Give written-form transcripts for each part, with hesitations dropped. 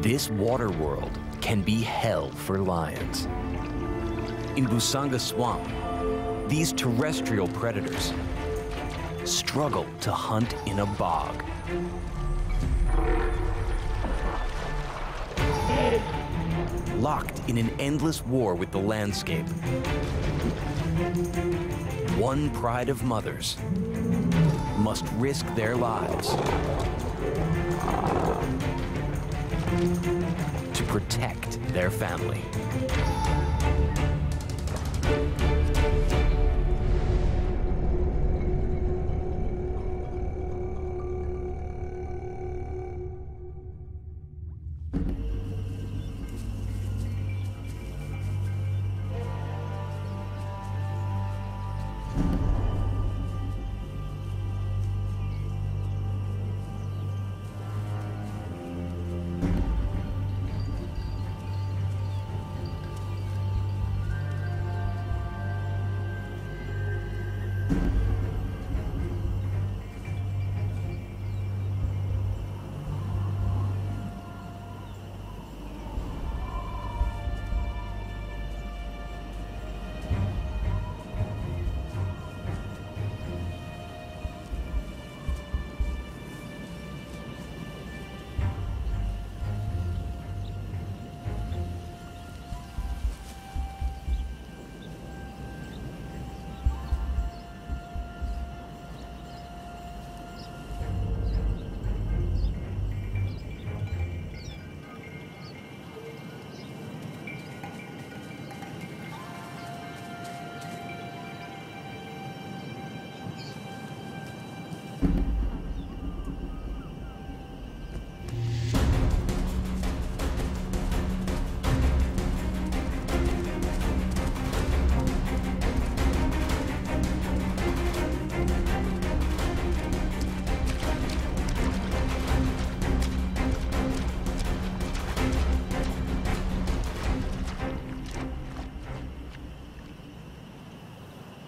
This water world can be hell for lions. In Busanga Swamp, these terrestrial predators struggle to hunt in a bog. Locked in an endless war with the landscape, one pride of mothers must risk their lives to protect their family.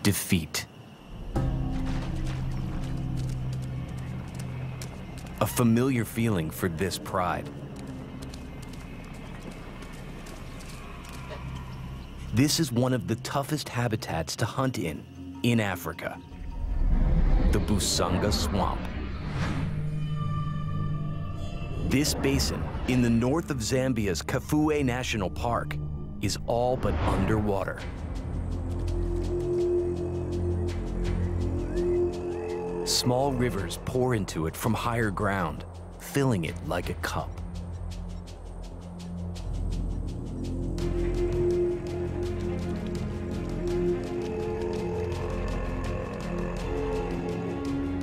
Defeat. A familiar feeling for this pride. This is one of the toughest habitats to hunt in Africa, the Busanga Swamp. This basin in the north of Zambia's Kafue National Park is all but underwater. Small rivers pour into it from higher ground, filling it like a cup.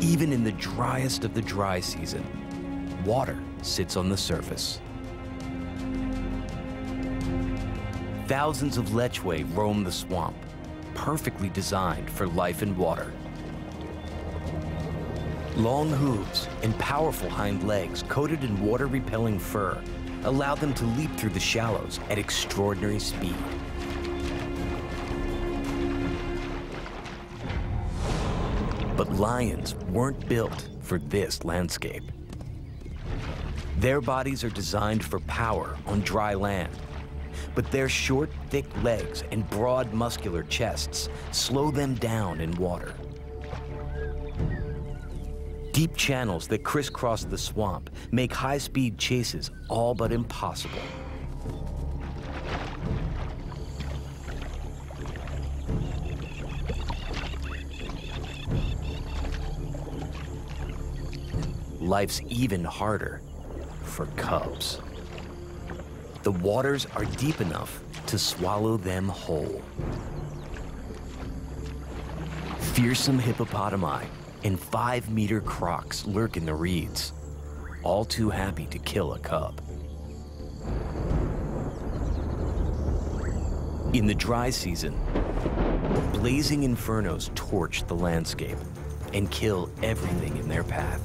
Even in the driest of the dry season, water sits on the surface. Thousands of lechwe roam the swamp, perfectly designed for life in water. Long hooves and powerful hind legs coated in water-repelling fur allow them to leap through the shallows at extraordinary speed. But lions weren't built for this landscape. Their bodies are designed for power on dry land, but their short, thick legs and broad, muscular chests slow them down in water. Deep channels that crisscross the swamp make high-speed chases all but impossible. Life's even harder for cubs. The waters are deep enough to swallow them whole. Fearsome hippopotami and 5-meter crocs lurk in the reeds, all too happy to kill a cub. In the dry season, blazing infernos torch the landscape and kill everything in their path.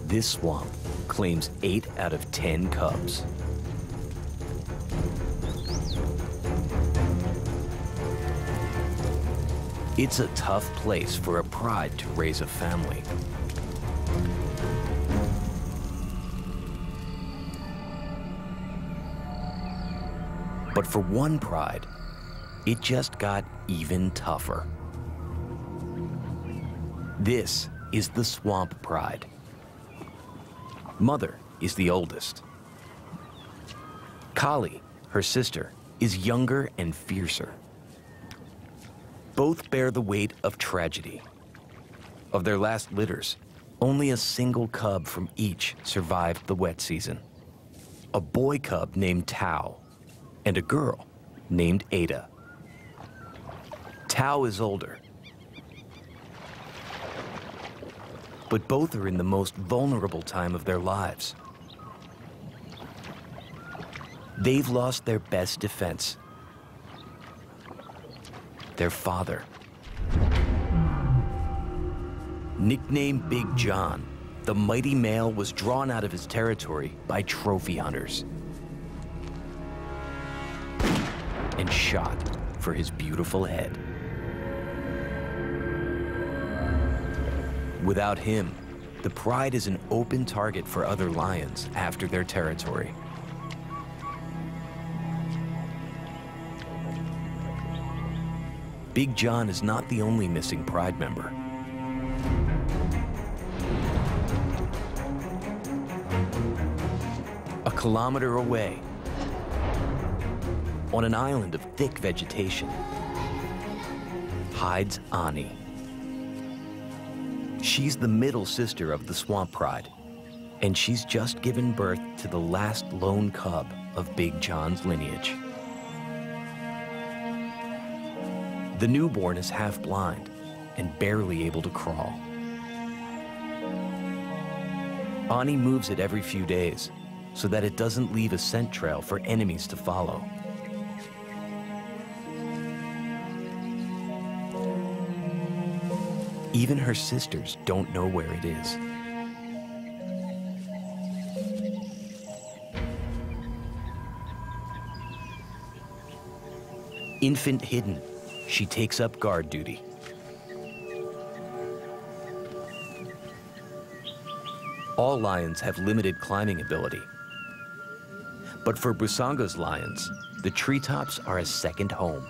This swamp claims 8 out of 10 cubs. It's a tough place for a pride to raise a family. But for one pride, it just got even tougher. This is the swamp pride. Mother is the oldest. Kali, her sister, is younger and fiercer. Both bear the weight of tragedy. Of their last litters, only a single cub from each survived the wet season. A boy cub named Tao and a girl named Ada. Tao is older, but both are in the most vulnerable time of their lives. They've lost their best defense, their father. Nicknamed Big John, the mighty male was drawn out of his territory by trophy hunters and shot for his beautiful head. Without him, the pride is an open target for other lions after their territory. Big John is not the only missing pride member. A kilometer away, on an island of thick vegetation, hides Ani. She's the middle sister of the swamp pride, and she's just given birth to the last lone cub of Big John's lineage. The newborn is half blind and barely able to crawl. Ani moves it every few days so that it doesn't leave a scent trail for enemies to follow. Even her sisters don't know where it is. Infant hidden, she takes up guard duty. All lions have limited climbing ability. But for Busanga's lions, the treetops are a second home.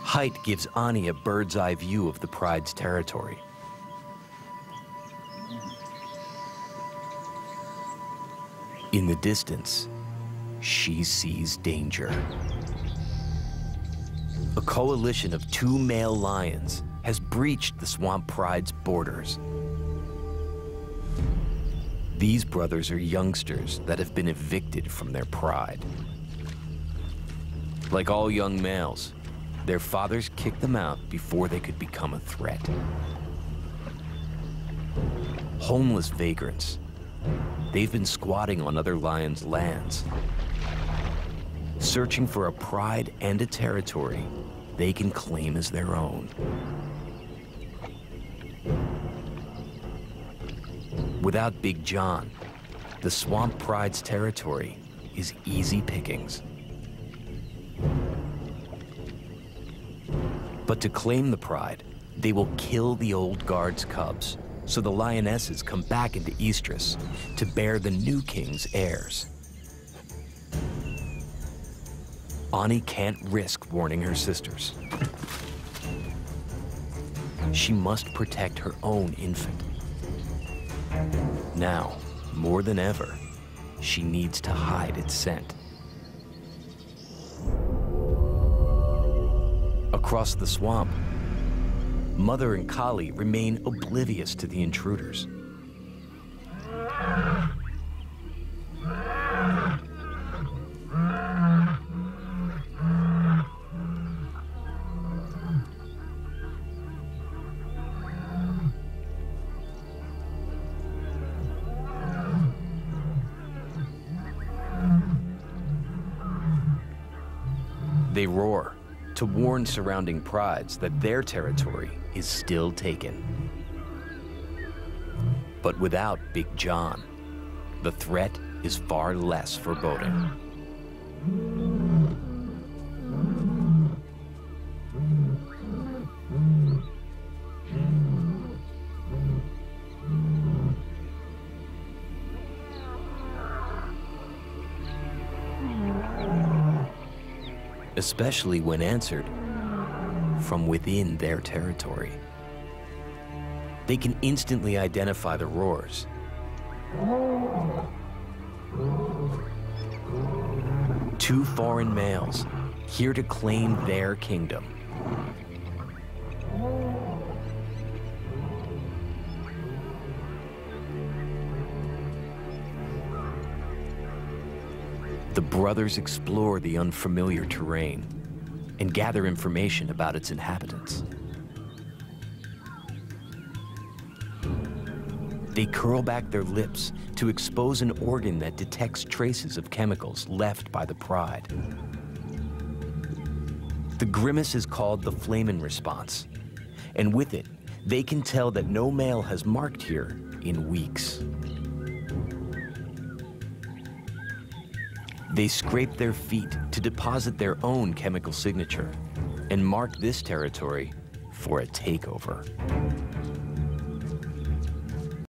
Height gives Ani a bird's-eye view of the pride's territory. In the distance, she sees danger. A coalition of 2 male lions has breached the swamp pride's borders. These brothers are youngsters that have been evicted from their pride. Like all young males, their fathers kicked them out before they could become a threat. Homeless vagrants, they've been squatting on other lions' lands, searching for a pride and a territory they can claim as their own. Without Big John, the swamp pride's territory is easy pickings. But to claim the pride, they will kill the old guard's cubs, so the lionesses come back into Estrus to bear the new king's heirs. Ani can't risk warning her sisters. She must protect her own infant. Now, more than ever, she needs to hide its scent. Across the swamp, Mother and Kali remain oblivious to the intruders. They roar to warn surrounding prides that their territory is still taken. But without Big John, the threat is far less foreboding. especially when answered from within their territory. They can instantly identify the roars. Two foreign males here to claim their kingdom. The brothers explore the unfamiliar terrain and gather information about its inhabitants. They curl back their lips to expose an organ that detects traces of chemicals left by the pride. The grimace is called the flamen response, and with it, they can tell that no male has marked here in weeks. They scrape their feet to deposit their own chemical signature and mark this territory for a takeover.